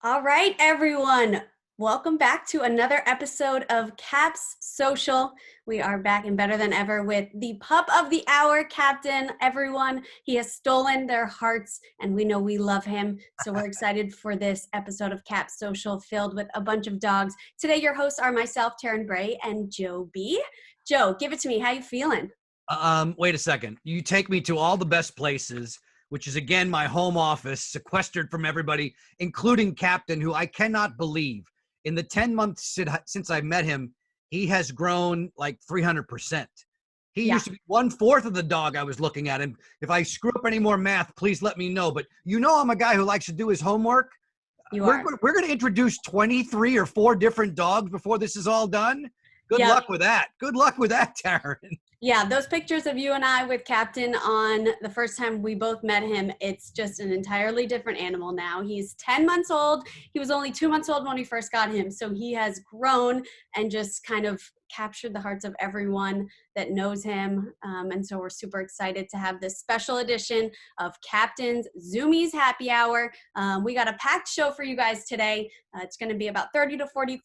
All right, everyone. Welcome back to another episode of Caps Social. We are back and better than ever with the pup of the hour, Captain. Everyone, he has stolen their hearts, and we know we love him. So we're excited for this episode of Caps Social filled with a bunch of dogs. Today, your hosts are myself, Taryn Bray, and Joe B. Joe, give it to me. How you feeling? Wait a second. You take me to all the best places, which is, again, my home office, sequestered from everybody, including Captain, who I cannot believe. In the 10 months since I met him, he has grown like 300%. He used to be 1/4 of the dog I was looking at. And if I screw up any more math, please let me know. But you know I'm a guy who likes to do his homework. We're going to introduce 23 or 4 different dogs before this is all done. Good luck with that. Good luck with that, Taryn. Yeah, those pictures of you and I with Captain on the first time we both met him, it's just an entirely different animal now. He's 10 months old. He was only 2 months old when we first got him. So he has grown and just kind of captured the hearts of everyone that knows him. And so we're super excited to have this special edition of Captain's Zoomies Happy Hour. We got a packed show for you guys today. It's going to be about 30 to 40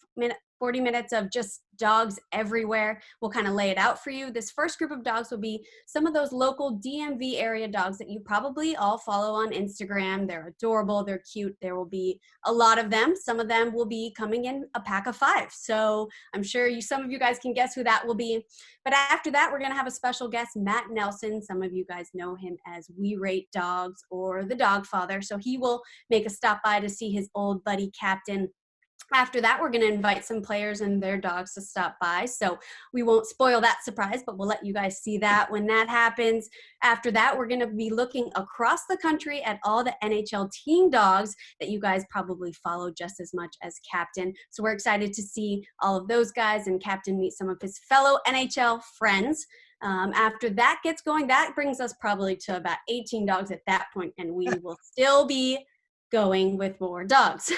minutes of just dogs everywhere. We'll kind of lay it out for you. This first group of dogs will be some of those local DMV area dogs that you probably all follow on Instagram. They're adorable. They're cute. There will be a lot of them. Some of them will be coming in a pack of 5. So I'm sure some of you guys can guess who that will be. But after that, we're going to have a special guest, Matt Nelson. Some of you guys know him as We Rate Dogs or the Dog Father. So he will make a stop by to see his old buddy Captain. After that, we're going to invite some players and their dogs to stop by. So we won't spoil that surprise, but we'll let you guys see that when that happens. After that, we're going to be looking across the country at all the NHL Team Dogs that you guys probably follow just as much as Captain. So we're excited to see all of those guys and Captain meet some of his fellow NHL friends. After that gets going, that brings us probably to about 18 dogs at that point, and we will still be going with more dogs.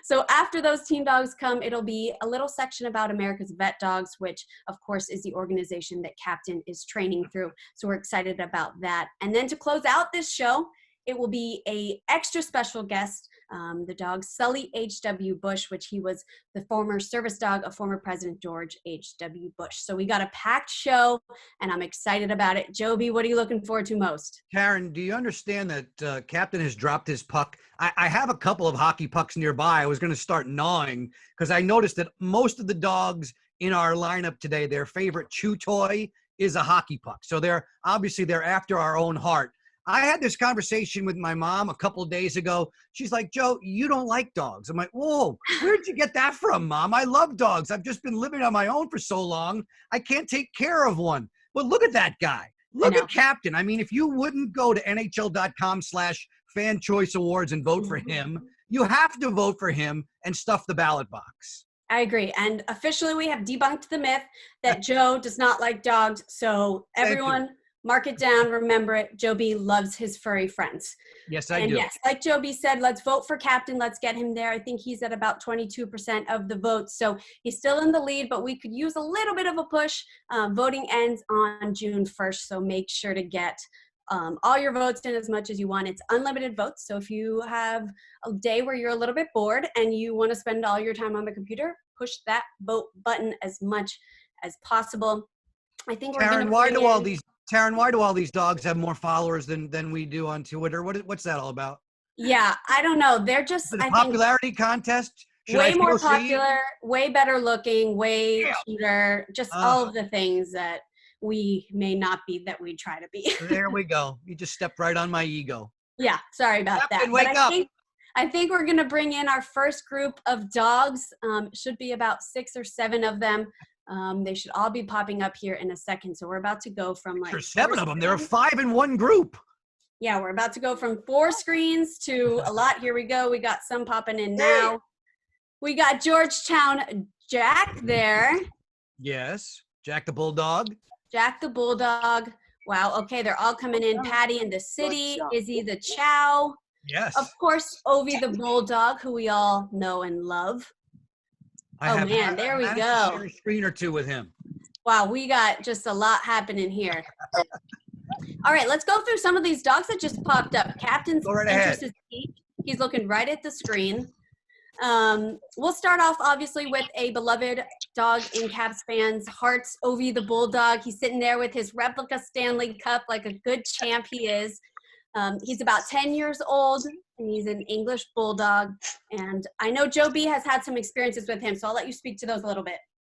So after those team dogs come, it'll be a little section about America's Vet Dogs, which of course is the organization that Captain is training through. So we're excited about that. And then to close out this show, it will be a extra special guest, the dog Sully H.W. Bush, which he was the former service dog of former President George H.W. Bush. So we got a packed show, and I'm excited about it. Joby, what are you looking forward to most? Karen, do you understand that Captain has dropped his puck? I have a couple of hockey pucks nearby. I was going to start gnawing because I noticed that most of the dogs in our lineup today, their favorite chew toy is a hockey puck. So they're after our own heart. I had this conversation with my mom a couple of days ago. She's like, Joe, you don't like dogs. I'm like, whoa, where'd you get that from, Mom? I love dogs. I've just been living on my own for so long. I can't take care of one. But look at that guy. Look at Captain. I mean, if you wouldn't go to NHL.com/fan choice awards and vote for him, you have to vote for him and stuff the ballot box. I agree. And officially we have debunked the myth that Joe does not like dogs. So everyone, mark it down. Remember it. Joe B loves his furry friends. Yes, I do. Yes, like Joe B said, let's vote for Captain. Let's get him there. I think he's at about 22% of the votes. So he's still in the lead, but we could use a little bit of a push. Voting ends on June 1st. So make sure to get all your votes in as much as you want. It's unlimited votes. So if you have a day where you're a little bit bored and you want to spend all your time on the computer, push that vote button as much as possible. I think we're going to Taryn, why do all these dogs have more followers than we do on Twitter? What's that all about? Yeah, I don't know. They're just the popularity contest. Way more popular, way better looking, way cuter. Just all of the things that we may not be that we try to be. There we go. You just stepped right on my ego. Yeah, sorry about that. Wake up. I think we're going to bring in our first group of dogs. Should be about 6 or 7 of them. They should all be popping up here in a second. So we're about to go from like 7 of them. There are 5 in one group. Yeah, we're about to go from 4 screens to a lot. Here we go. We got some popping in now. We got Georgetown Jack there. Yes, Jack the Bulldog. Jack the Bulldog. Wow. Okay, they're all coming in. Paddy in the City. Izzy the Chow. Yes. Of course, Ovi the Bulldog, who we all know and love. There we go. Share a screen or 2 with him. Wow, we got just a lot happening here. All right, let's go through some of these dogs that just popped up. Captain's Go right ahead. interest is peaked. He's looking right at the screen. We'll start off obviously with a beloved dog in Caps fans' hearts, Ovi the Bulldog. He's sitting there with his replica Stanley Cup like a good champ he is. He's about 10 years old, and he's an English Bulldog. And I know Joe B has had some experiences with him, so I'll let you speak to those a little bit.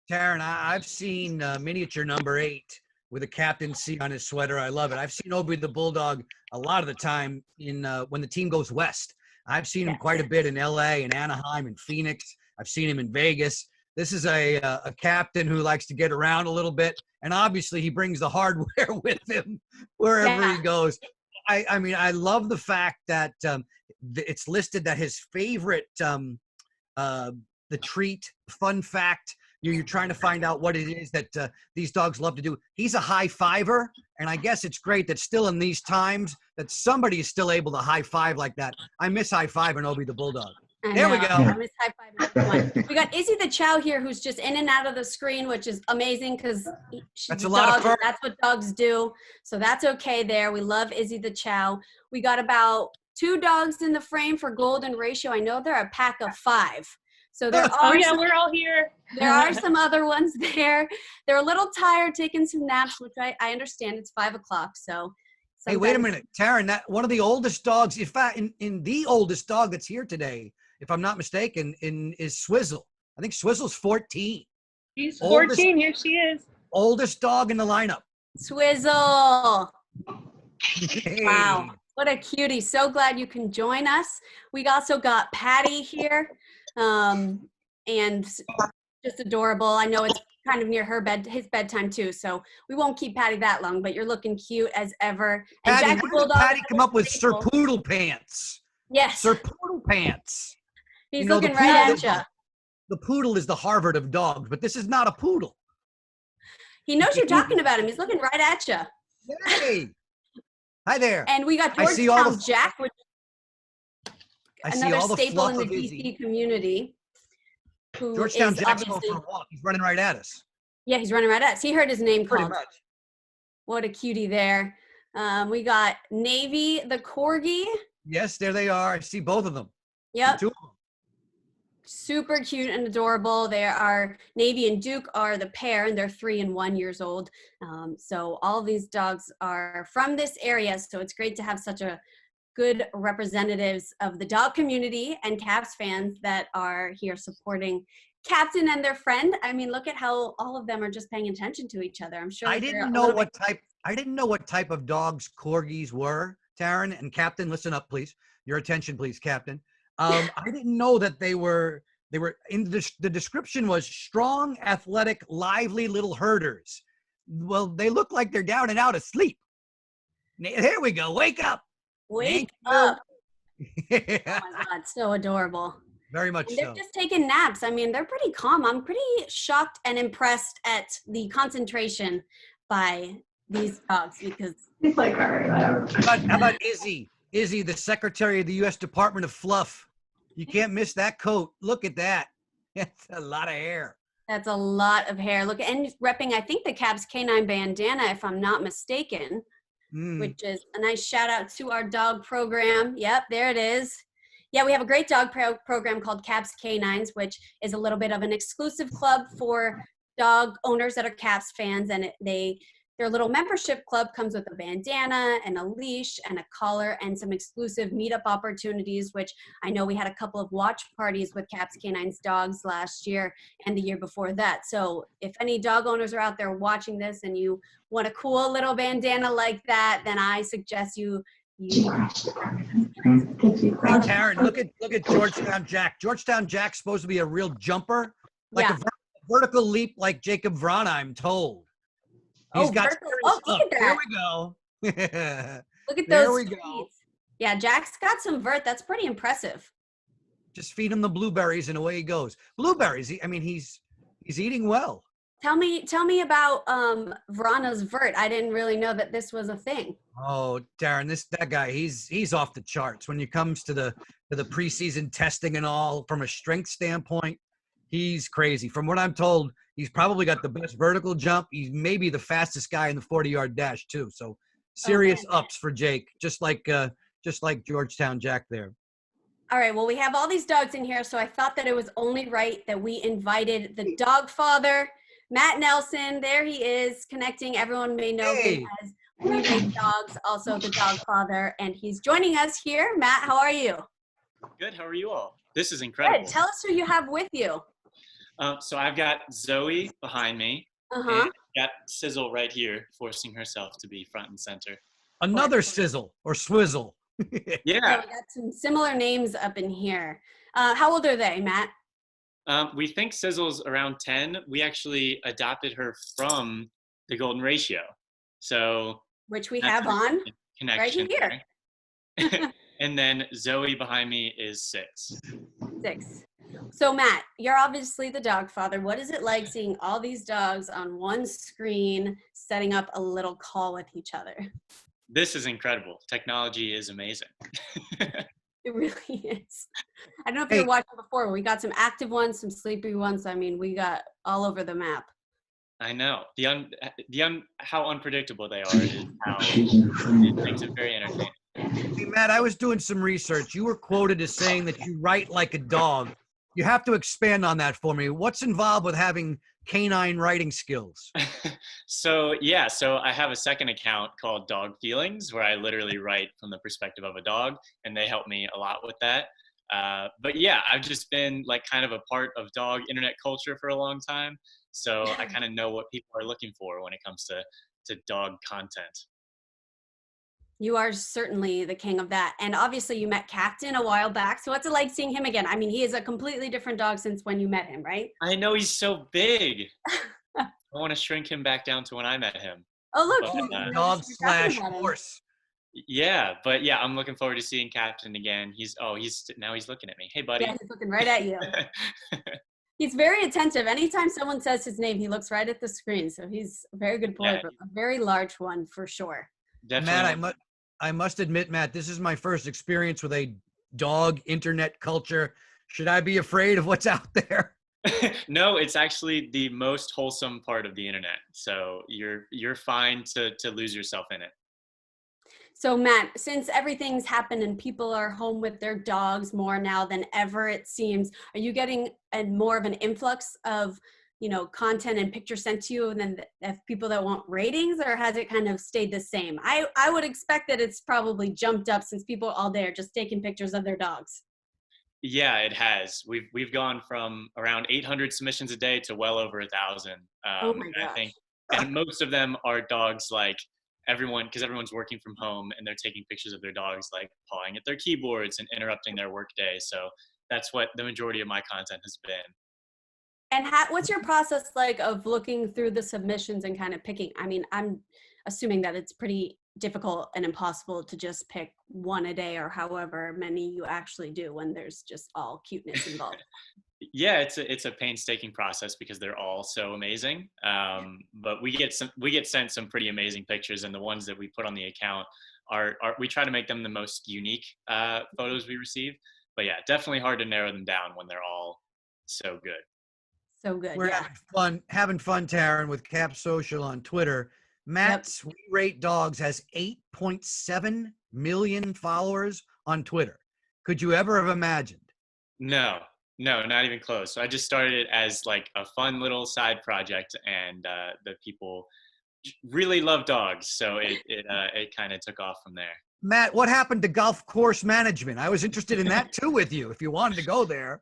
Taryn, I've seen miniature number 8 with a Captain C on his sweater. I love it. I've seen Obi the Bulldog a lot of the time in when the team goes west. I've seen him quite a bit in LA and Anaheim and Phoenix. I've seen him in Vegas. This is a captain who likes to get around a little bit, and obviously he brings the hardware with him wherever he goes. I mean, I love the fact that it's listed that his favorite, the treat, fun fact, you're trying to find out what it is that these dogs love to do. He's a high fiver, and I guess it's great that still in these times that somebody is still able to high five like that. I miss high five and Obi the Bulldog. There we go. I miss high five everyone. We got Izzy the Chow here, who's just in and out of the screen, which is amazing because that's a lot of fur. That's what dogs do. So that's okay there. We love Izzy the Chow. We got about 2 dogs in the frame for golden ratio. I know they're a pack of 5. So there are we're all here. There are some other ones there. They're a little tired, taking some naps, which I understand. It's 5 o'clock, so. Hey, wait a minute, Taryn. That one of the oldest dogs, in fact, in the oldest dog that's here today, if I'm not mistaken, is Swizzle. I think Swizzle's 14. She's 14. Here she is. Oldest dog in the lineup. Swizzle. Hey. Wow. What a cutie. So glad you can join us. We also got Paddy here. And just adorable. I know it's kind of near his bedtime too, so we won't keep Paddy that long, but you're looking cute as ever. And Paddy, Jack the where did Bulldog, Paddy come up with Sir Poodle Pants? Yes. Sir Poodle Pants. He's looking right at you. The poodle is the Harvard of dogs, but this is not a poodle. He knows you're talking about him. He's looking right at you. Hey. Hi there. And we got Georgetown Jack, which another staple in the DC community. Georgetown Jack's going for a walk. He's running right at us. Yeah, he's running right at us. He heard his name called. Pretty much. What a cutie there. We got Navy, the Corgi. Yes, there they are. I see both of them. Yep. 2 of them. Super cute and adorable. They are Navy and Duke are the pair, and they're 3 and 1 years old. So all these dogs are from this area. So it's great to have such a good representatives of the dog community and Caps fans that are here supporting Captain and their friend. I mean, look at how all of them are just paying attention to each other. I'm sure I didn't know what type of dogs Corgis were, Taryn and Captain. Listen up, please. Your attention, please, Captain. I didn't know that they were in the description was strong, athletic, lively little herders. Well, they look like they're down and out asleep. Here we go. Wake up. Wake up. Oh my God, so adorable. Very much and so. They're just taking naps. I mean, they're pretty calm. I'm pretty shocked and impressed at the concentration by these dogs because he's like, all right, whatever. How about Izzy? Izzy, the Secretary of the U.S. Department of Fluff. You can't miss that coat. Look at that. That's a lot of hair. That's a lot of hair. Look, and repping, I think, the Caps Canine bandana, if I'm not mistaken, which is a nice shout out to our dog program. Yep, there it is. Yeah, we have a great dog program called Caps Canines, which is a little bit of an exclusive club for dog owners that are Caps fans, and their little membership club comes with a bandana and a leash and a collar and some exclusive meetup opportunities, which I know we had a couple of watch parties with Caps Canines dogs last year and the year before that. So if any dog owners are out there watching this and you want a cool little bandana like that, then I suggest you Hey, Taryn, look at Georgetown Jack. Georgetown Jack's supposed to be a real jumper, like a vertical leap like Jacob Vrana, I'm told. He's got look at that. There we go. Look at those feet. Yeah, Jack's got some vert. That's pretty impressive. Just feed him the blueberries and away he goes. Blueberries. I mean, he's eating well. Tell me about Vrana's vert. I didn't really know that this was a thing. Oh, Darren, that guy, he's off the charts when it comes to the preseason testing and all. From a strength standpoint, he's crazy. From what I'm told, he's probably got the best vertical jump. He's maybe the fastest guy in the 40-yard dash too. So serious ups for Jake, just like Georgetown Jack there. All right, well, we have all these dogs in here, so I thought that it was only right that we invited the dog father, Matt Nelson. There he is, connecting. Everyone may know him Hey, as We Rate Dogs, also the dog father, and he's joining us here. Matt, how are you? Good. How are you all? This is Good. incredible. Tell us who you have with you. So I've got Zoe behind me, Uh-huh. and I've got Sizzle right here, forcing herself to be front and center. another sizzle or swizzle. Yeah, Yeah. we got some similar names up in here. How old are they, Matt? We think Sizzle's around 10. We actually adopted her from the Golden Ratio. So Which we that's have on right connection here. there. And then Zoe behind me is 6. 6. So Matt, you're obviously the dog father. What is it like seeing all these dogs on one screen setting up a little call with each other? This is incredible. Technology is amazing. It really is. I don't know if Hey. you were watching before. We got some active ones, some sleepy ones. I mean, we got all over the map. I know. How unpredictable they are is how it makes it very entertaining. Hey, Matt, I was doing some research. You were quoted as saying that you write like a dog. You have to expand on that for me. What's involved with having canine writing skills? So I have a second account called Dog Feelings where I literally write from the perspective of a dog, and they help me a lot with that. But yeah, I've just been like kind of a part of dog internet culture for a long time, so I kind of know what people are looking for when it comes to dog content. You are certainly the king of that. And obviously you met Captain a while back. So what's it like seeing him again? I mean, he is a completely different dog since when you met him, right? I know he's so big. I want to shrink him back down to when I met him. Oh, look. But, you Dog noticed you're talking slash about him. horse. Yeah, but yeah, I'm looking forward to seeing Captain again. He's now he's looking at me. Hey, buddy. Yeah, he's looking right at you. He's very attentive. Anytime someone says his name, he looks right at the screen. So he's a very good boy, Yeah. but a very large one for sure. Definitely. Matt, I must admit, Matt, this is my first experience with a dog internet culture. Should I be afraid of what's out there? No, it's actually the most wholesome part of the internet. So you're fine to lose yourself in it. So Matt, since everything's happened and people are home with their dogs more now than ever, it seems, are you getting more of an influx of, content and pictures sent to you than people that want ratings, or has it kind of stayed the same? I would expect that it's probably jumped up since people all day are just taking pictures of their dogs. Yeah, it has. We've gone from around 800 submissions a day to well over 1,000. Oh my And gosh. I think, and most of them are dogs like because everyone's working from home and they're taking pictures of their dogs like pawing at their keyboards and interrupting their workday. So that's what the majority of my content has been. And what's your process like of looking through the submissions and kind of picking? I mean, I'm assuming that it's pretty difficult and impossible to just pick one a day or however many you actually do when there's just all cuteness involved. Yeah, it's a painstaking process because they're all so amazing. But we get sent some pretty amazing pictures, and the ones that we put on the account are we try to make them the most unique photos we receive. But yeah, definitely hard to narrow them down when they're all so good. So good. We're Yeah. having fun, Taryn, with Cap Social on Twitter. Matt's We Rate Dogs has 8.7 million followers on Twitter. Could you ever have imagined? No, not even close. So I just started it as like a fun little side project, and the people really love dogs, so it kind of took off from there. Matt, what happened to golf course management? I was interested in that too with you, if you wanted to go there.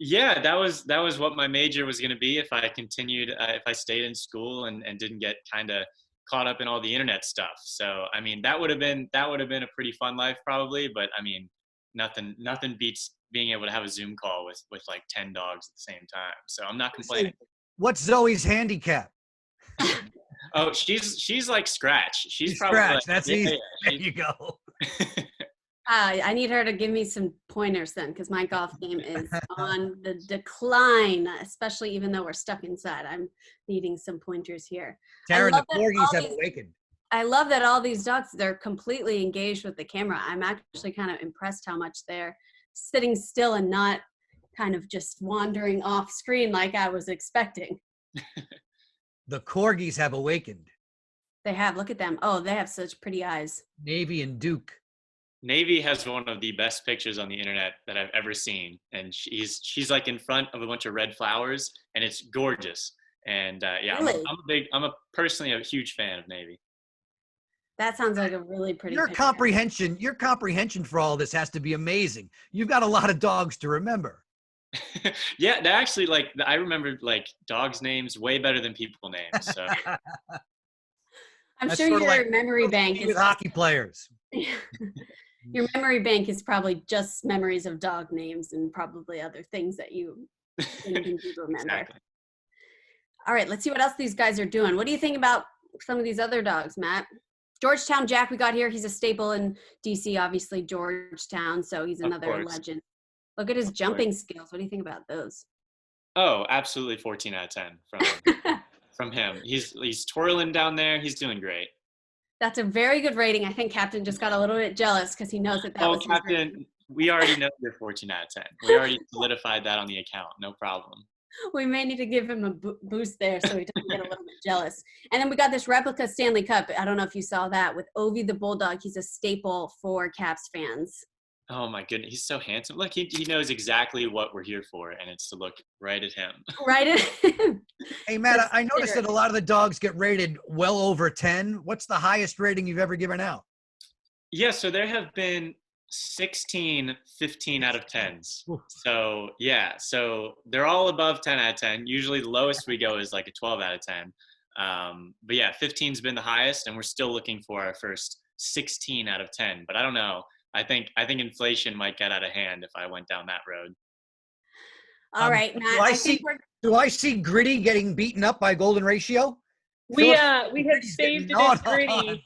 Yeah, that was what my major was going to be if I continued, if I stayed in school and didn't get kind of caught up in all the internet stuff. So I mean, that would have been a pretty fun life probably, but I mean, nothing beats being able to have a Zoom call with like 10 dogs at the same time. So I'm not complaining. What's Zoe's handicap? Oh, she's like Scratch. She's probably Scratch. like, That's yeah, easy. yeah, There you go. I need her to give me some pointers then, because my golf game is on the decline, especially even though we're stuck inside. I'm needing some pointers here. Taryn, love the that corgis all have awakened. I love that all these dogs, they're completely engaged with the camera. I'm actually kind of impressed how much they're sitting still and not kind of just wandering off screen like I was expecting. The corgis have awakened. They have, look at them. Oh, they have such pretty eyes. Navy and Duke. Navy has one of the best pictures on the internet that I've ever seen, and she's like in front of a bunch of red flowers, and it's gorgeous. And yeah, Really? I'm personally a huge fan of Navy. That sounds like a really pretty Your picture. comprehension for all this has to be amazing. You've got a lot of dogs to remember. Yeah, they actually I remember like dogs' names way better than people names. So I'm That's sure sort of your like memory bank is with hockey players. your memory bank is probably just memories of dog names and probably other things that you didn't think you'd remember. exactly. All right, let's see what else these guys are doing. What do you think about some of these other dogs, Matt? Georgetown Jack we got here. He's a staple in DC, obviously Georgetown, so he's another legend. Look at his jumping skills. What do you think about those? Oh, absolutely 14 out of 10 from him. He's twirling down there. He's doing great. That's a very good rating. I think Captain just got a little bit jealous because he knows that was his rating. Captain, we already know you're 14 out of 10. We already solidified that on the account. No problem. We may need to give him a boost there so he doesn't get a little bit jealous. And then we got this replica Stanley Cup. I don't know if you saw that with Ovi the Bulldog. He's a staple for Caps fans. Oh my goodness, he's so handsome. Look, he knows exactly what we're here for, and it's to look right at him. Right at him. Hey, Matt, I noticed that a lot of the dogs get rated well over 10. What's the highest rating you've ever given out? Yeah, so there have been 16 15 out of 10s. So yeah, so they're all above 10 out of 10. Usually the lowest we go is like a 12 out of 10. But yeah, 15's been the highest, and we're still looking for our first 16 out of 10. But I don't know. I think inflation might get out of hand if I went down that road. All right, Matt. Do I see Gritty getting beaten up by Golden Ratio? We have saved it as Gritty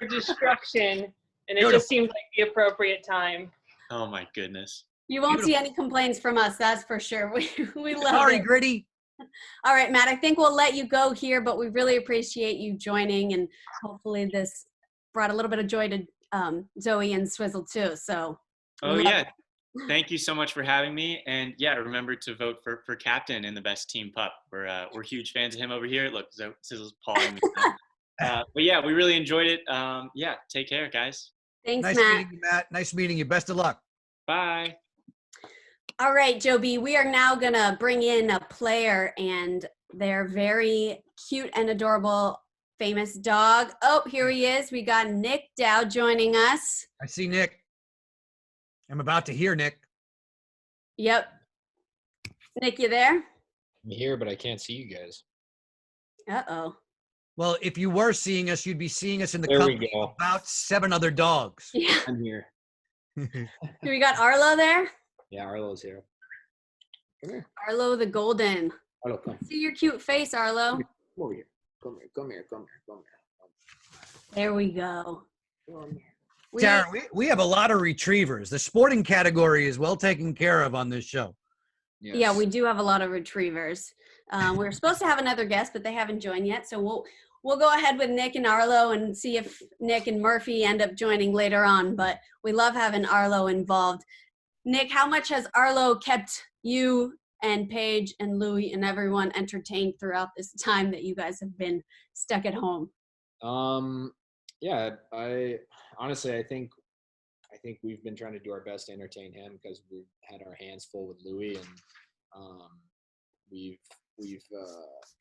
for destruction, and it just seemed like the appropriate time. Oh my goodness. You won't see any complaints from us, that's for sure. We love Sorry, it. Gritty. All right, Matt, I think we'll let you go here, but we really appreciate you joining, and hopefully this brought a little bit of joy to Zoe and Swizzle too. So yeah, thank you so much for having me, and yeah, remember to vote for Captain in the best team pup. We're huge fans of him over here. Look, Sizzle's pawing me. But yeah, we really enjoyed it. Yeah, take care, guys. Thanks, nice Matt. Meeting you, Matt. Nice meeting you. Best of luck. Bye. All right, Joe B, we are now gonna bring in a player and their very cute and adorable famous dog. Oh, here he is. We got Nhl Dowd joining us. I see Nick. I'm about to hear Nick. Yep. Nick, you there? I'm here, but I can't see you guys. Uh-oh. Well, if you were seeing us, you'd be seeing us in the company of about 7 other dogs. Yeah. I'm here. We got Arlo there? Yeah, Arlo's here. Come here. Arlo the Golden. Arlo, come. See your cute face, Arlo. Come over here. Come here. Come here. Come here. Come here. There we go. Tara, we have a lot of retrievers. The sporting category is well taken care of on this show. Yes. Yeah, we do have a lot of retrievers. We're supposed to have another guest, but they haven't joined yet. So we'll go ahead with Nick and Arlo and see if Nick and Murphy end up joining later on. But we love having Arlo involved. Nick, how much has Arlo kept you and Paige and Louie and everyone entertained throughout this time that you guys have been stuck at home? Yeah, I think we've been trying to do our best to entertain him because we've had our hands full with Louie, and we've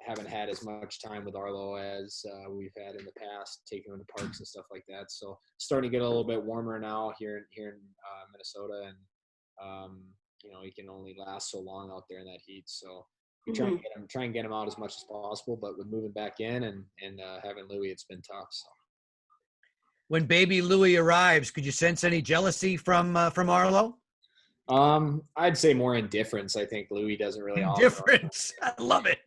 haven't had as much time with Arlo as we've had in the past, taking him to parks and stuff like that. So starting to get a little bit warmer now here in Minnesota, and he can only last so long out there in that heat. So we try and get him out as much as possible. But with moving back in and having Louie, it's been tough. So. When baby Louie arrives, could you sense any jealousy from Arlo? I'd say more indifference. I think Louie doesn't really offer. Indifference. I love it.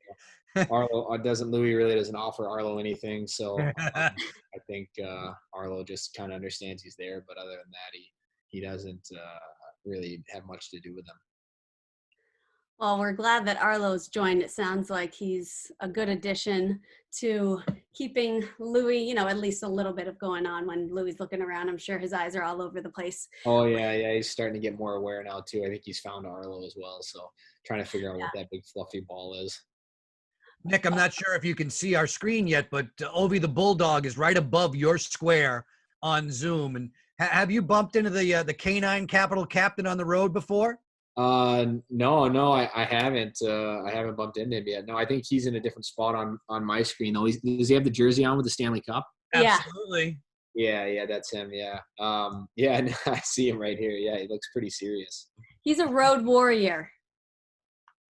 Louie really doesn't offer Arlo anything. So I think Arlo just kind of understands he's there, but other than that, he doesn't really have much to do with them. Well, we're glad that Arlo's joined. It sounds like he's a good addition to keeping Louie, at least a little bit of going on when Louie's looking around. I'm sure his eyes are all over the place. Oh, yeah. He's starting to get more aware now, too. I think he's found Arlo as well. So trying to figure out what that big fluffy ball is. Nick, I'm not sure if you can see our screen yet, but Ovi the Bulldog is right above your square on Zoom and Have you bumped into the canine capital captain on the road before? No, I haven't. I haven't bumped into him yet. No, I think he's in a different spot on my screen though. Does he have the jersey on with the Stanley Cup? Yeah. Absolutely. Yeah, that's him. Yeah. Yeah, no, I see him right here. Yeah, he looks pretty serious. He's a road warrior.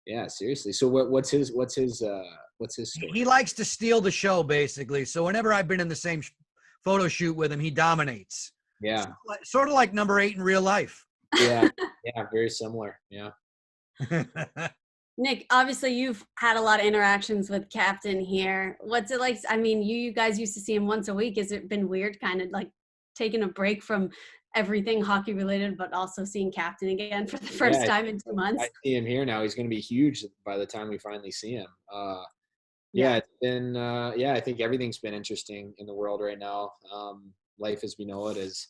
Yeah, seriously. So what's his story? He likes to steal the show, basically. So whenever I've been in the same photo shoot with him, he dominates. Yeah. Sort of like number 8 in real life. Yeah, very similar. Yeah. Nick, obviously you've had a lot of interactions with Captain here. What's it like? I mean, you guys used to see him once a week. Has it been weird kind of like taking a break from everything hockey related, but also seeing Captain again for the first time in 2 months? I see him here now. He's going to be huge by the time we finally see him. Yeah, it's been, I think everything's been interesting in the world right now. Life as we know it is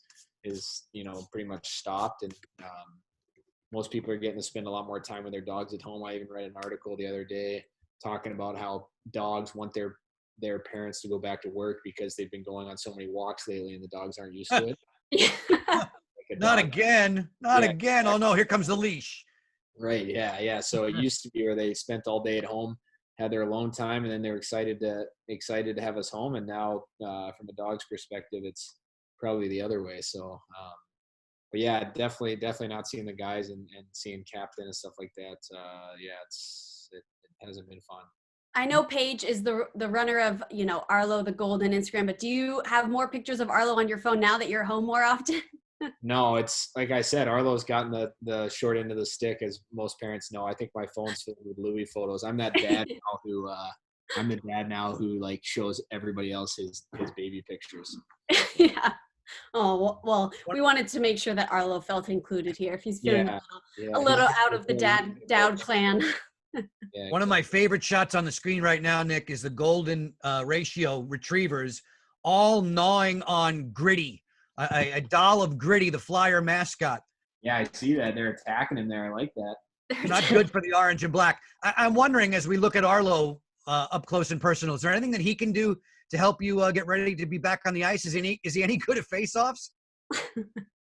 pretty much stopped. And most people are getting to spend a lot more time with their dogs at home. I even read an article the other day talking about how dogs want their parents to go back to work because they've been going on so many walks lately and the dogs aren't used to it. Not again. Again. Oh no, here comes the leash. Right. Yeah. So it used to be where they spent all day at home, had their alone time, and then they were excited to have us home. And now, from a dog's perspective, it's probably the other way. So, but yeah, definitely not seeing the guys and seeing Captain and stuff like that. It hasn't been fun. I know Paige is the runner of, Arlo the Gold on Instagram, but do you have more pictures of Arlo on your phone now that you're home more often? No, it's like I said, Arlo's gotten the short end of the stick, as most parents know. I think my phone's filled with Louis photos. I'm that dad now who like shows everybody else his baby pictures. Yeah. Oh, well, we wanted to make sure that Arlo felt included here if he's feeling a little out of the Dowd clan. Yeah, One of my favorite shots on the screen right now, Nick, is the golden ratio retrievers all gnawing on Gritty, a doll of Gritty, the Flyer mascot. Yeah, I see that. They're attacking him there. I like that. Not good for the orange and black. I'm wondering, as we look at Arlo up close and personal, is there anything that he can do to help you get ready to be back on the ice? Is he any good at face-offs?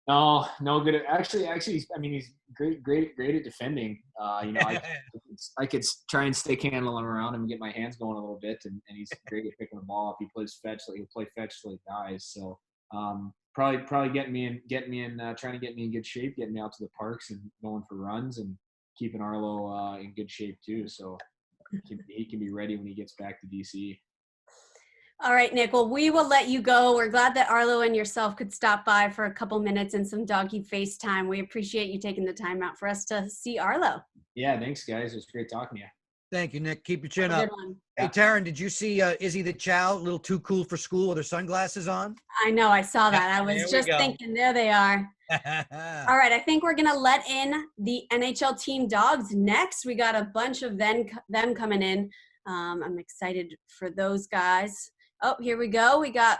No good at, actually, I mean, he's great at defending. I could try and stick handle him around him and get my hands going a little bit, and he's great at picking the ball up. He plays fetch, he'll play fetch till he dies. So probably getting me in, trying to get me in good shape, getting me out to the parks and going for runs, and keeping Arlo in good shape too. So he can be ready when he gets back to DC. All right, Nick. Well, we will let you go. We're glad that Arlo and yourself could stop by for a couple minutes and some doggy FaceTime. We appreciate you taking the time out for us to see Arlo. Yeah, thanks, guys. It was great talking to you. Thank you, Nick. Keep your chin up. Good one. Hey, Taryn, did you see Izzy the Chow, a little too cool for school with her sunglasses on? I know. I saw that. I was just thinking, there they are. All right. I think we're going to let in the NHL Team Dogs next. We got a bunch of them coming in. I'm excited for those guys. Oh, here we go. We got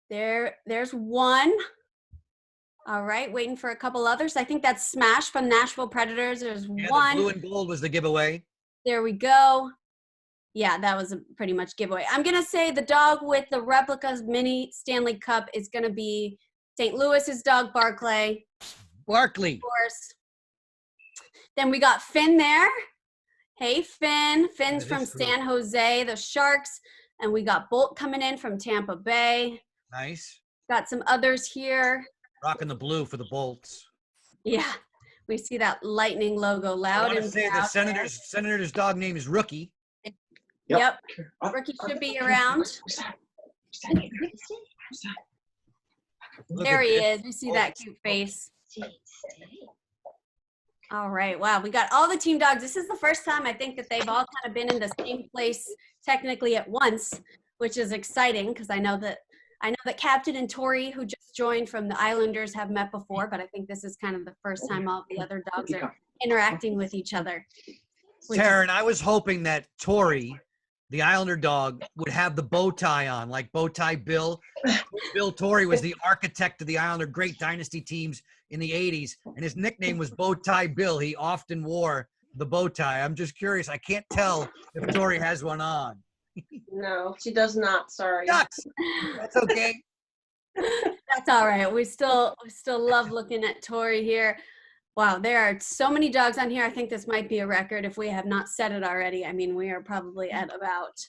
there's one. All right, waiting for a couple others. I think that's Smash from Nashville Predators. There's one. The blue and gold was the giveaway. There we go. Yeah, that was a pretty much giveaway. I'm going to say the dog with the replica mini Stanley Cup is going to be St. Louis's dog, Barclay. Barclay. Of course. Then we got Finn there. Hey, Finn. Finn's from San Jose, the Sharks. And we got Bolt coming in from Tampa Bay. Nice. Got some others here. Rocking the blue for the Bolts. Yeah, we see that Lightning logo loud and proud. The Senator's dog name is Rookie. Yep. Rookie should be around. There he is. We see that cute face. All right. Wow. We got all the team dogs. This is the first time I think that they've all kind of been in the same place technically at once, which is exciting because I know that Captain and Tori, who just joined from the Islanders, have met before, but I think this is kind of the first time all the other dogs are interacting with each other. Taryn, I was hoping that Tori, the Islander dog, would have the bow tie on, like Bow Tie Bill. Bill Tori was the architect of the Islander great dynasty teams in the 80s, and his nickname was Bow Tie Bill. He often wore the bow tie. I'm just curious. I can't tell if Tori has one on. No, she does not. Sorry. Nuts. That's okay. That's all right. We still love looking at Tori here. Wow, there are so many dogs on here. I think this might be a record if we have not said it already. I mean, we are probably at about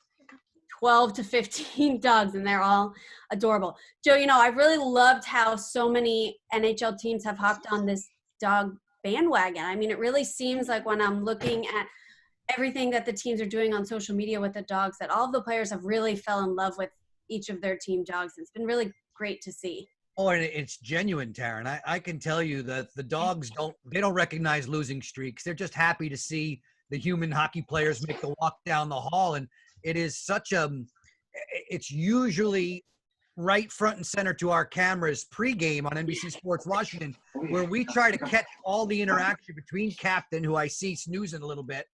12 to 15 dogs, and they're all adorable. Joe, I really loved how so many NHL teams have hopped on this dog bandwagon. I mean, it really seems like when I'm looking at everything that the teams are doing on social media with the dogs, that all of the players have really fell in love with each of their team dogs. It's been really great to see. Oh, and it's genuine, Taryn. I can tell you that the dogs don't recognize losing streaks. They're just happy to see the human hockey players make the walk down the hall. And it is it's usually right front and center to our cameras pregame on NBC Sports Washington, where we try to catch all the interaction between Captain, who I see snoozing a little bit,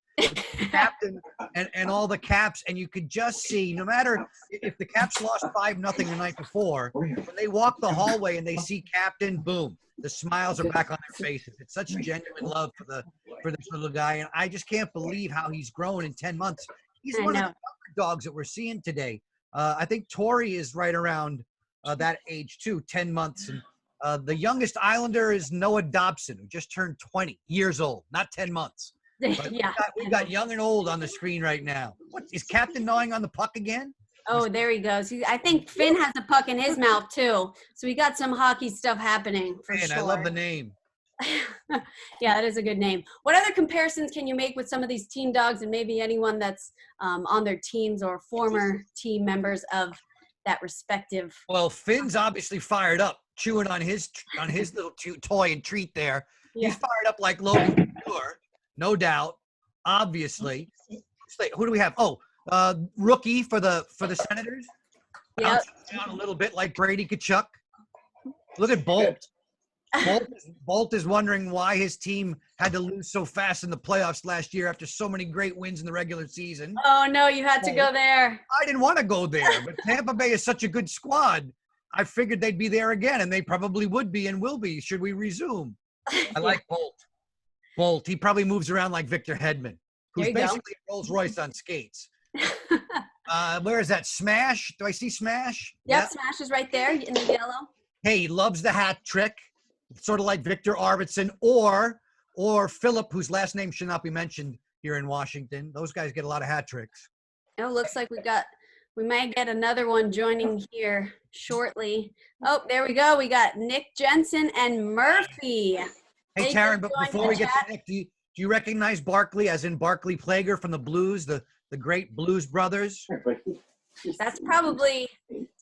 Captain and all the Caps, and you could just see, no matter if the Caps lost 5-0 the night before, when they walk the hallway and they see Captain, boom, the smiles are back on their faces. It's such genuine love for this little guy, and I just can't believe how he's grown in 10 months. He's one of the younger dogs that we're seeing today. I think Tori is right around that age too, 10 months, and the youngest Islander is Noah Dobson, who just turned 20 years old, not 10 months. But Yeah. we've got young and old on the screen right now. What is Captain gnawing on the puck again? Oh, there he goes. I think Finn has a puck in his mouth too. So we got some hockey stuff happening for sure. I love the name. Yeah, that is a good name. What other comparisons can you make with some of these team dogs and maybe anyone that's on their teams or former team members of that respective? Well, Finn's obviously fired up, chewing on his little toy and treat there. Yeah. He's fired up like Logan Couture. No doubt, obviously. Who do we have? Oh, rookie for the Senators. Yep. Down a little bit like Brady Tkachuk. Look at Bolt. Bolt is wondering why his team had to lose so fast in the playoffs last year after so many great wins in the regular season. Oh, no, you had to go there. I didn't want to go there, but Tampa Bay is such a good squad. I figured they'd be there again, and they probably would be and will be should we resume. I like Bolt. He probably moves around like Victor Hedman, who's basically a Rolls Royce on skates. Where is that? Smash? Do I see Smash? Yep, Smash is right there in the yellow. Hey, he loves the hat trick. Sort of like Victor Arvidsson or Philip, whose last name should not be mentioned here in Washington. Those guys get a lot of hat tricks. Oh, looks like we might get another one joining here shortly. Oh, there we go. We got Nick Jensen and Murphy. Hey, Taryn, but before we get to Nick, do you recognize Barclay as in Barclay Plager from the Blues, the great Blues Brothers? That's probably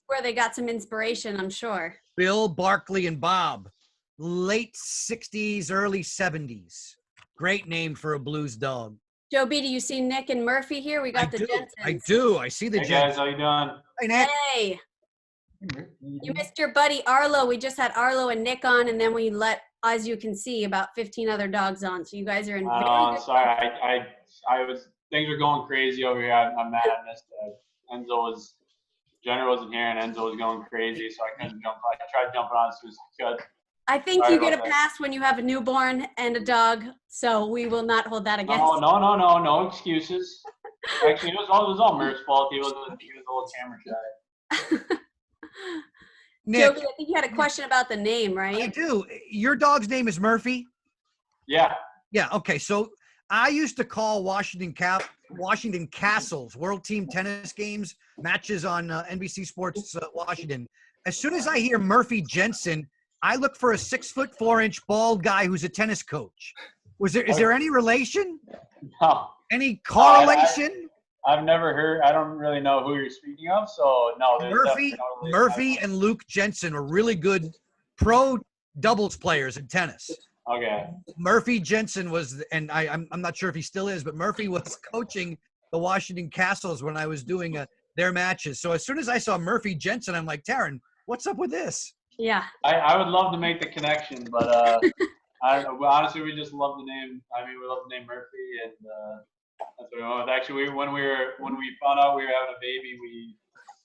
where they got some inspiration, I'm sure. Bill, Barclay, and Bob. Late 60s, early 70s. Great name for a Blues dog. Joe B, do you see Nick and Murphy here? We got the Jensens. I do. I see the Jensens. Hey, guys. How you doing? Hey, Nick. Hey. You missed your buddy Arlo. We just had Arlo and Nick on, and then we let, as you can see, about 15 other dogs on. So you guys are in very good sorry. Things were going crazy over here. I'm mad I missed it. Jenner wasn't here, and Enzo was going crazy, so I couldn't jump. I tried jumping on as soon as I could. I think you get a pass when you have a newborn and a dog, so we will not hold that against you. No excuses. Actually, it was all Murph's fault. He was a little camera shy. Nick, Joey, I think you had a question about the name, right? I do. Your dog's name is Murphy? Yeah. Yeah, okay. So I used to call Washington Castles, World Team Tennis Games, matches on NBC Sports Washington. As soon as I hear Murphy Jensen, I look for a 6'4" bald guy who's a tennis coach. Is there any relation? No. Any correlation? I've never heard. I don't really know who you're speaking of. So no. Murphy and Luke Jensen are really good pro doubles players in tennis. Okay. Murphy Jensen was, and I'm not sure if he still is, but Murphy was coaching the Washington Castles when I was doing their matches. So as soon as I saw Murphy Jensen, I'm like, Taryn, what's up with this? Yeah. I would love to make the connection, but I don't know. Honestly, we just love the name. I mean, we love the name Murphy, and that's what we went with. Actually, when we found out we were having a baby, we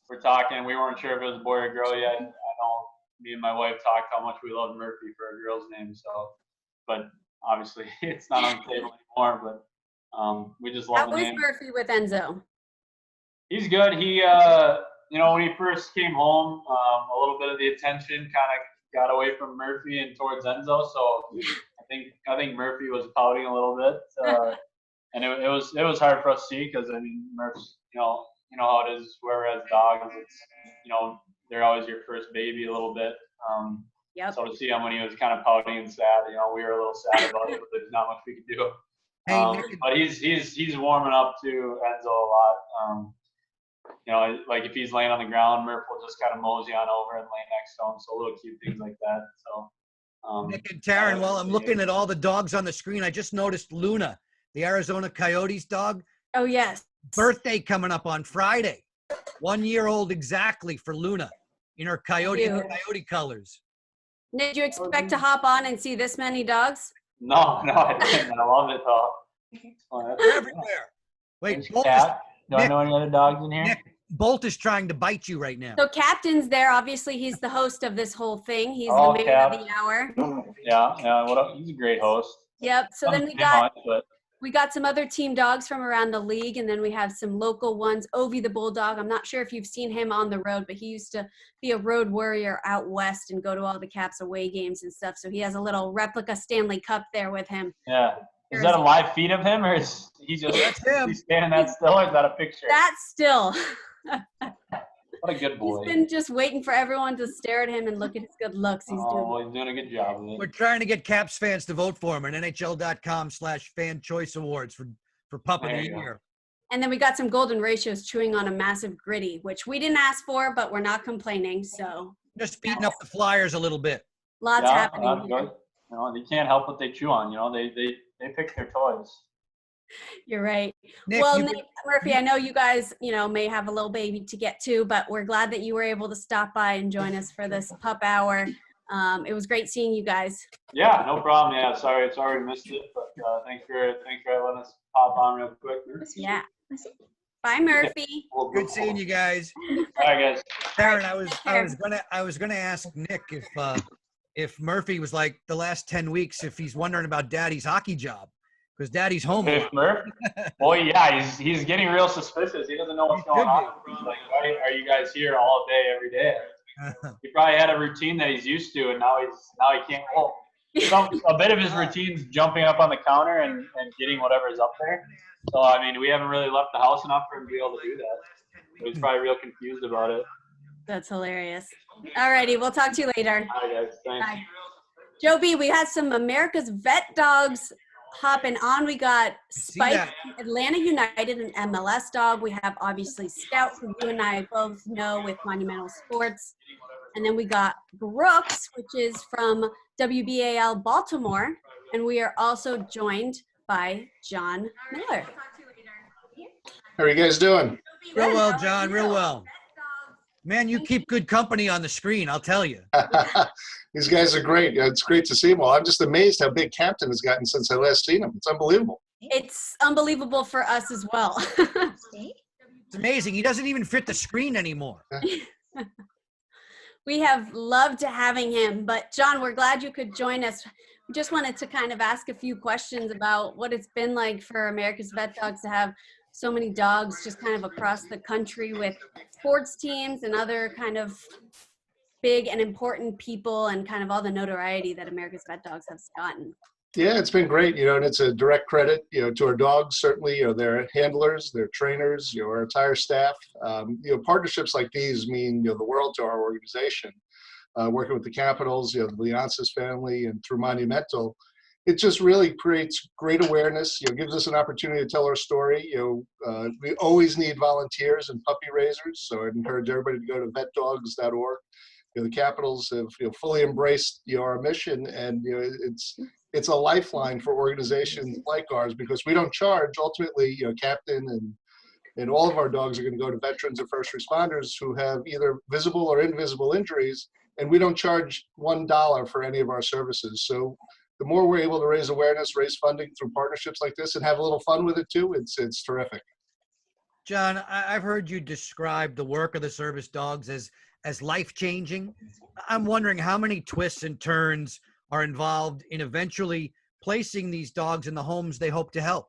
were talking. We weren't sure if it was a boy or a girl yet. I know me and my wife talked how much we loved Murphy for a girl's name. So, but obviously, it's not on the table anymore. But we just love the name. How was Murphy with Enzo? He's good. when he first came home, a little bit of the attention kind of got away from Murphy and towards Enzo. So I think Murphy was pouting a little bit, and it was hard for us to see because I mean Murph's you know how it is whoever has dogs, it's they're always your first baby a little bit. Yep. So to see him when he was kind of pouting and sad, we were a little sad about it, but there's not much we could do. Hey, But he's warming up to Enzo a lot. Like if he's laying on the ground, Murph will just kind of mosey on over and lay next to him. So little cute things like that. So Nick and Taryn, while I'm looking at all the dogs on the screen, I just noticed Luna, the Arizona Coyotes dog. Oh, yes. Birthday coming up on Friday. 1 year old exactly for Luna in her coyote colors. Did you expect to hop on and see this many dogs? No, I didn't. I love it though. They're everywhere. Wait, Bolt do I know any other dogs in here? Nick, Bolt is trying to bite you right now. So Captain's there. Obviously, he's the host of this whole thing. He's the man of the hour. Yeah. He's a great host. Yep. So then we got some other team dogs from around the league, and then we have some local ones. Ovi the Bulldog. I'm not sure if you've seen him on the road, but he used to be a road warrior out west and go to all the Caps away games and stuff. So he has a little replica Stanley Cup there with him. Yeah. Is that a live feed of him, or is he just he's standing that still, or is that a picture? That's still. What a good boy. He's been just waiting for everyone to stare at him and look at his good looks. He's doing a good job of it. We're trying to get Caps fans to vote for him at NHL.com/fan choice awards for Pup of the Year. And then we got some golden ratios chewing on a massive gritty, which we didn't ask for, but we're not complaining. So just speeding up the Flyers a little bit. Lots happening. Good. They can't help what they chew on. They pick their toys. You're right. Nick, well, Nick, Murphy, I know you guys, may have a little baby to get to, but we're glad that you were able to stop by and join us for this pup hour. It was great seeing you guys. Yeah, no problem. Yeah, sorry we missed it, but thanks for letting us pop on real quick. Yeah. Bye, Murphy. Good seeing you guys. All right, guys. Darren, I was gonna ask Nick if Murphy was like the last 10 weeks, if he's wondering about Daddy's hockey job. Because Daddy's home. If Murph? Boy, yeah, he's getting real suspicious. He doesn't know what's going on. He's like, why are you guys here all day, every day? He probably had a routine that he's used to, and now he can't hold. A bit of his routine's jumping up on the counter and getting whatever's up there. So, I mean, we haven't really left the house enough for him to be able to do that. So he's probably real confused about it. That's hilarious. All righty, we'll talk to you later. All right, guys. Thanks. Bye. Joe B, we had some America's Vet Dogs hopping on. We got Spike, Atlanta United, an MLS dog. We have obviously Scout, who you and I both know with Monumental Sports. And then we got Brooks, which is from WBAL Baltimore. And we are also joined by John Miller. How are you guys doing? Real well, John, real well. Man, you keep good company on the screen, I'll tell you. These guys are great. It's great to see them all. I'm just amazed how big Captain has gotten since I last seen him. It's unbelievable. It's unbelievable for us as well. It's amazing. He doesn't even fit the screen anymore. We have loved having him. But, John, we're glad you could join us. We just wanted to kind of ask a few questions about what it's been like for America's Vet Dogs to have so many dogs just kind of across the country with sports teams and other kind of big and important people and kind of all the notoriety that America's Vet Dogs has gotten. Yeah, it's been great, and it's a direct credit, to our dogs, certainly, their handlers, their trainers, our entire staff. Partnerships like these mean, the world to our organization. Working with the Capitals, the Leonsis family, and through Monumental, it just really creates great awareness, gives us an opportunity to tell our story. We always need volunteers and puppy raisers, so I'd encourage everybody to go to vetdogs.org. The Capitals have fully embraced our mission, and it's a lifeline for organizations like ours because we don't charge. Ultimately, Captain and all of our dogs are going to go to veterans and first responders who have either visible or invisible injuries, and we don't charge $1 for any of our services. So the more we're able to raise awareness, raise funding through partnerships like this, and have a little fun with it too, it's terrific. John, I've heard you describe the work of the service dogs as life-changing. I'm wondering how many twists and turns are involved in eventually placing these dogs in the homes they hope to help.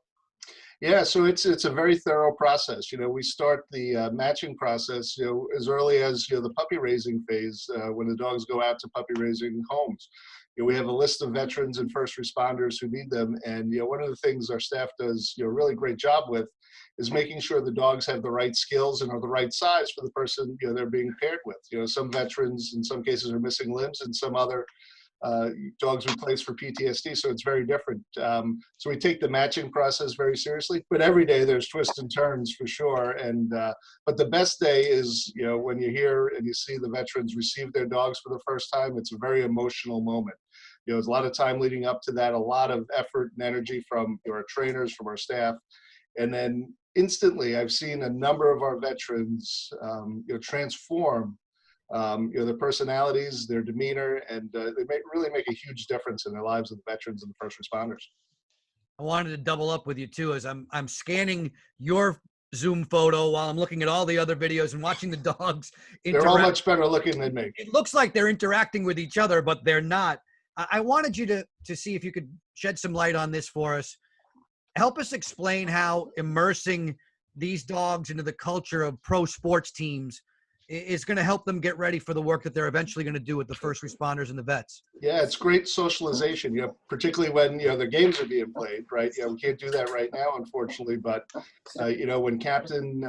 Yeah, so it's a very thorough process. We start the matching process, as early as the puppy raising phase, when the dogs go out to puppy raising homes. We have a list of veterans and first responders who need them, and one of the things our staff does a really great job with is making sure the dogs have the right skills and are the right size for the person they're being paired with. Some veterans in some cases are missing limbs, and some other dogs we place for PTSD, so it's very different. So we take the matching process very seriously, but every day there's twists and turns for sure. And but the best day is when you hear and you see the veterans receive their dogs for the first time. It's a very emotional moment. There's a lot of time leading up to that, a lot of effort and energy from our trainers, from our staff, and then instantly I've seen a number of our veterans transform. Their personalities, their demeanor, and they really make a huge difference in the lives of the veterans and the first responders. I wanted to double up with you too, as I'm scanning your Zoom photo while I'm looking at all the other videos and watching the dogs interact. They're all much better looking than me. It looks like they're interacting with each other, but they're not. I wanted you to see if you could shed some light on this for us. Help us explain how immersing these dogs into the culture of pro sports teams is going to help them get ready for the work that they're eventually going to do with the first responders and the vets. Yeah, it's great socialization, particularly when, the games are being played, right? We can't do that right now, unfortunately, but, when Captain,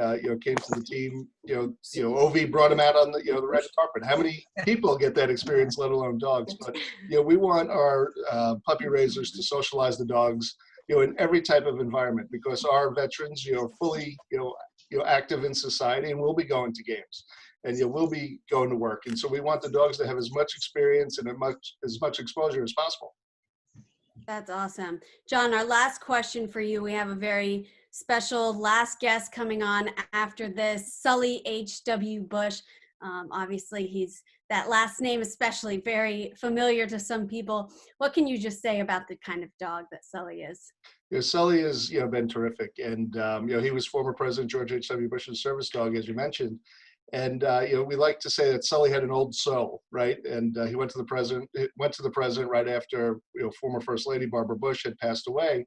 came to the team, Ovi brought him out on the red carpet. How many people get that experience, let alone dogs? But, we want our puppy raisers to socialize the dogs, in every type of environment, because our veterans, are fully, active in society, and we'll be going to games. And we'll be going to work. And so we want the dogs to have as much experience and as much exposure as possible. That's awesome. John, our last question for you. We have a very special last guest coming on after this, Sully H.W. Bush. Obviously, that last name especially very familiar to some people. What can you just say about the kind of dog that Sully is? Sully has been terrific. And he was former President George H.W. Bush's service dog, as you mentioned. And we like to say that Sully had an old soul, right? And he went to the president right after former First Lady Barbara Bush had passed away,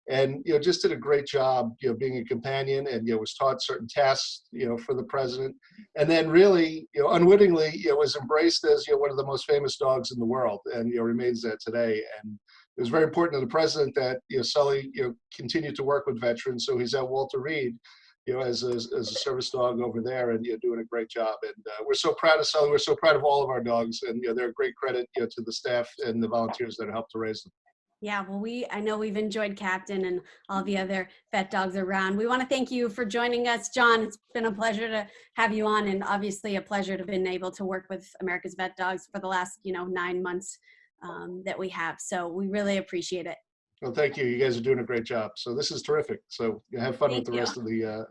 and just did a great job, being a companion, and was taught certain tasks, for the president, and then really, unwittingly, was embraced as one of the most famous dogs in the world, and remains that today. And it was very important to the president that Sully continued to work with veterans, so he's at Walter Reed, as a service dog over there, and doing a great job. And we're so proud of Sully. We're so proud of all of our dogs, and they're a great credit to the staff and the volunteers that helped to raise them. Yeah, well, I know we've enjoyed Captain and all the other vet dogs around. We want to thank you for joining us, John. It's been a pleasure to have you on, and obviously a pleasure to have been able to work with America's Vet Dogs for the last 9 months that we have. So we really appreciate it. Well, thank you. You guys are doing a great job. So this is terrific. So have fun with the rest of the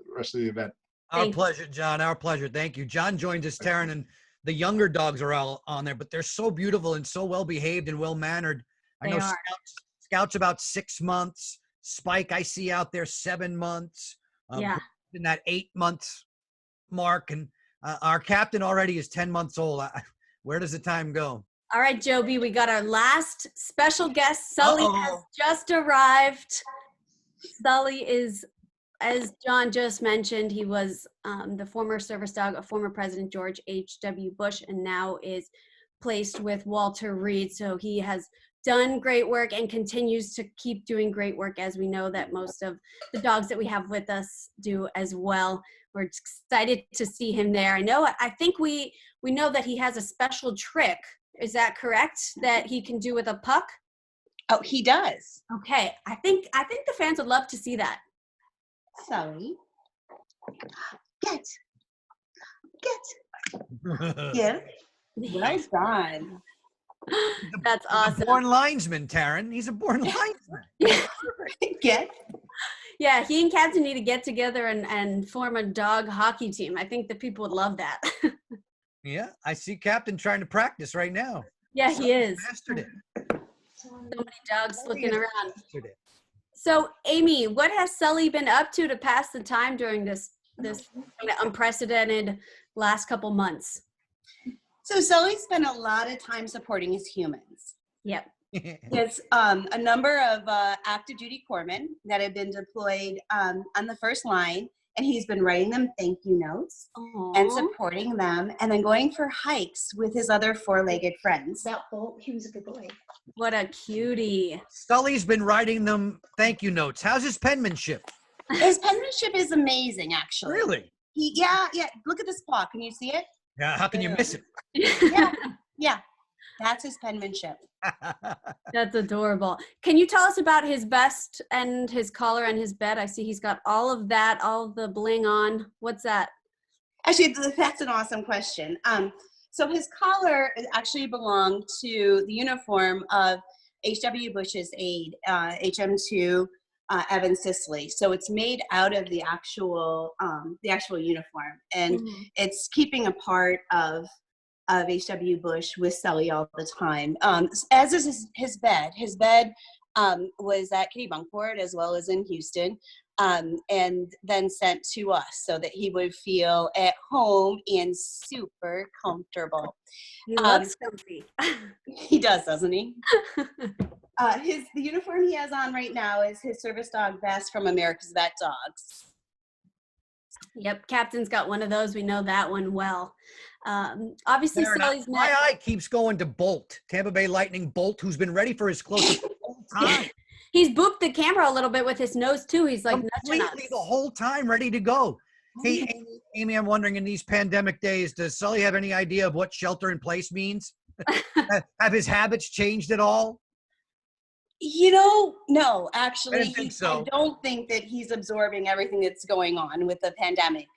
event. Our pleasure, John. Our pleasure. Thank you. John joins us, Taryn, and the younger dogs are all on there, but they're so beautiful and so well behaved and well mannered. I know Scout's about 6 months. Spike, I see out there 7 months. In that 8 months mark, and our Captain already is 10 months old. Where does the time go? All right, Joby, we got our last special guest. Sully has just arrived. Sully is, as John just mentioned, he was the former service dog of former President George H.W. Bush, and now is placed with Walter Reed. So he has done great work and continues to keep doing great work, as we know that most of the dogs that we have with us do as well. We're excited to see him there. I think we know that he has a special trick. Is that correct? That he can do with a puck? Oh, he does. Okay. I think the fans would love to see that. Sully. Get. Well done. That's awesome. He's a born linesman, Taryn. He's a born linesman. Get. Yeah, he and Captain need to get together and form a dog hockey team. I think the people would love that. Yeah, I see Captain trying to practice right now. Yeah, he is. Mastered it. So many dogs looking around. So, Amy, what has Sully been up to pass the time during this kind of unprecedented last couple months? So Sully spent a lot of time supporting his humans. Yep. There's a number of active duty corpsmen that have been deployed on the first line, and he's been writing them thank you notes and supporting them, and then going for hikes with his other four-legged friends. He was a good boy. What a cutie. Sully's been writing them thank you notes. How's his penmanship? His penmanship is amazing, actually. Really? Yeah. Look at this paw. Can you see it? Yeah. How can you miss it? Yeah. That's his penmanship. That's adorable. Can you tell us about his vest and his collar and his bed? I see he's got all of that, all of the bling on. What's that? Actually, that's an awesome question. So his collar actually belonged to the uniform of H.W. Bush's aide, HM2 Evan Sisley. So it's made out of the actual uniform, and it's keeping a part of H.W. Bush with Sully all the time. As is his bed. His bed was at Kitty Bunkport as well as in Houston, and then sent to us so that he would feel at home and super comfortable. He looks comfy. He does, doesn't he? The uniform he has on right now is his service dog vest from America's Vet Dogs. Yep, Captain's got one of those. We know that one well. Obviously, Sully's my eye keeps going to Bolt, Tampa Bay Lightning Bolt, who's been ready for his close-up the whole time. He's booped the camera a little bit with his nose too. He's like completely the whole time ready to go. Hey, Amy, I'm wondering, in these pandemic days, does Sully have any idea of what shelter in place means? Have his habits changed at all? No, actually, I don't think that he's absorbing everything that's going on with the pandemic.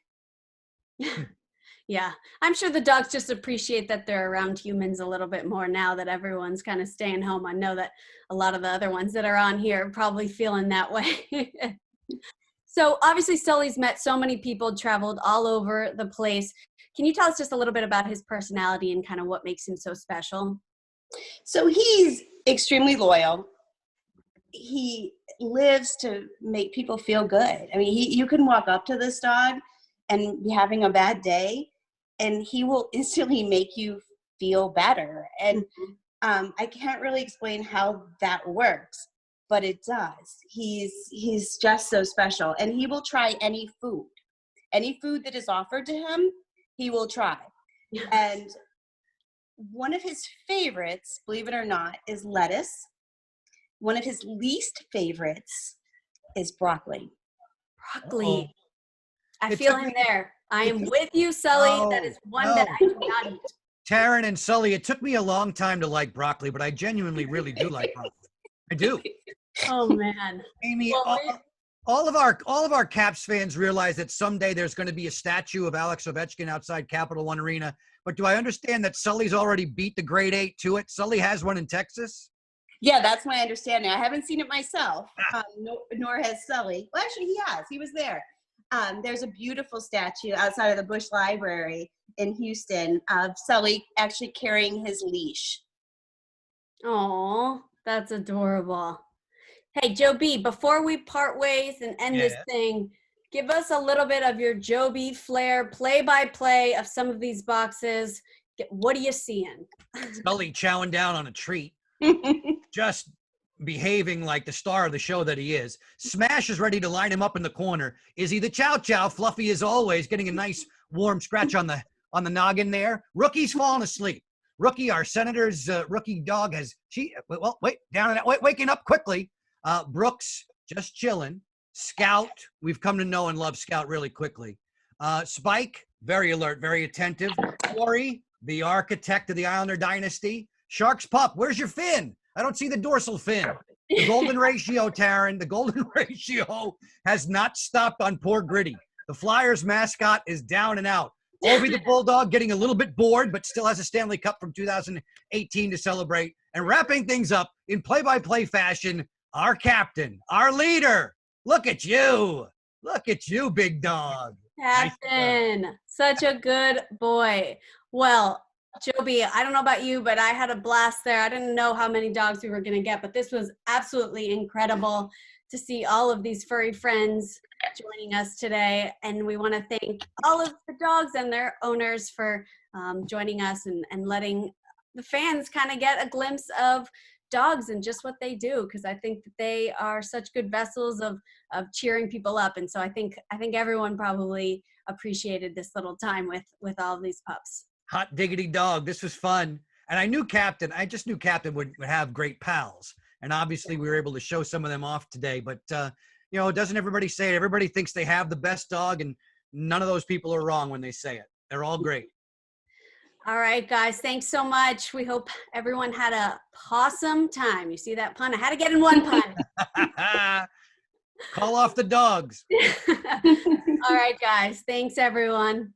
Yeah, I'm sure the dogs just appreciate that they're around humans a little bit more now that everyone's kind of staying home. I know that a lot of the other ones that are on here are probably feeling that way. So obviously Sully's met so many people, traveled all over the place. Can you tell us just a little bit about his personality and kind of what makes him so special? So he's extremely loyal. He lives to make people feel good. I mean, you can walk up to this dog and be having a bad day, and he will instantly make you feel better. And I can't really explain how that works, but it does. He's just so special, and he will try any food that is offered to him, he will try. And one of his favorites, believe it or not, is lettuce. One of his least favorites is broccoli. Broccoli. I feel him there. I am with you, Sully. That is one that I do not eat. Taryn and Sully, it took me a long time to like broccoli, but I genuinely really do like broccoli. I do. Oh man. Amy, all of our Caps fans realize that someday there's going to be a statue of Alex Ovechkin outside Capital One Arena. But do I understand that Sully's already beat the grade 8 to it? Sully has one in Texas? Yeah, that's my understanding. I haven't seen it myself, nor has Sully. Well, actually, he has. He was there. There's a beautiful statue outside of the Bush Library in Houston of Sully actually carrying his leash. Oh, that's adorable. Hey, Joe B, before we part ways and end this thing, give us a little bit of your Joe B flair, play-by-play of some of these boxes. What are you seeing? Sully chowing down on a treat. Just behaving like the star of the show that he is. Smash is ready to line him up in the corner. Is he the chow chow? Fluffy as always, getting a nice warm scratch on the noggin there. Rookie's falling asleep. Rookie, our Senator's rookie dog waking up quickly. Brooks just chilling. Scout, we've come to know and love Scout really quickly. Spike, very alert, very attentive. Tori, the architect of the Islander dynasty. Shark's pup, where's your fin? I don't see the dorsal fin. The golden ratio, Taryn, the golden ratio has not stopped on poor Gritty. The Flyers mascot is down and out. Ovi the Bulldog getting a little bit bored, but still has a Stanley Cup from 2018 to celebrate. And wrapping things up in play-by-play fashion, our captain, our leader. Look at you. Look at you, big dog. Captain, nice. Such a good boy. Well, Joby, I don't know about you, but I had a blast there. I didn't know how many dogs we were going to get, but this was absolutely incredible to see all of these furry friends joining us today. And we want to thank all of the dogs and their owners for joining us and letting the fans kind of get a glimpse of dogs and just what they do, because I think that they are such good vessels of cheering people up. And so I think everyone probably appreciated this little time with all of these pups. Hot diggity dog. This was fun. And I just knew Captain would have great pals. And obviously we were able to show some of them off today, but you know, doesn't everybody say it? Everybody thinks they have the best dog, and none of those people are wrong when they say it. They're all great. All right, guys, thanks so much. We hope everyone had a possum time. You see that pun? I had to get in one pun. Call off the dogs. All right, guys. Thanks, everyone.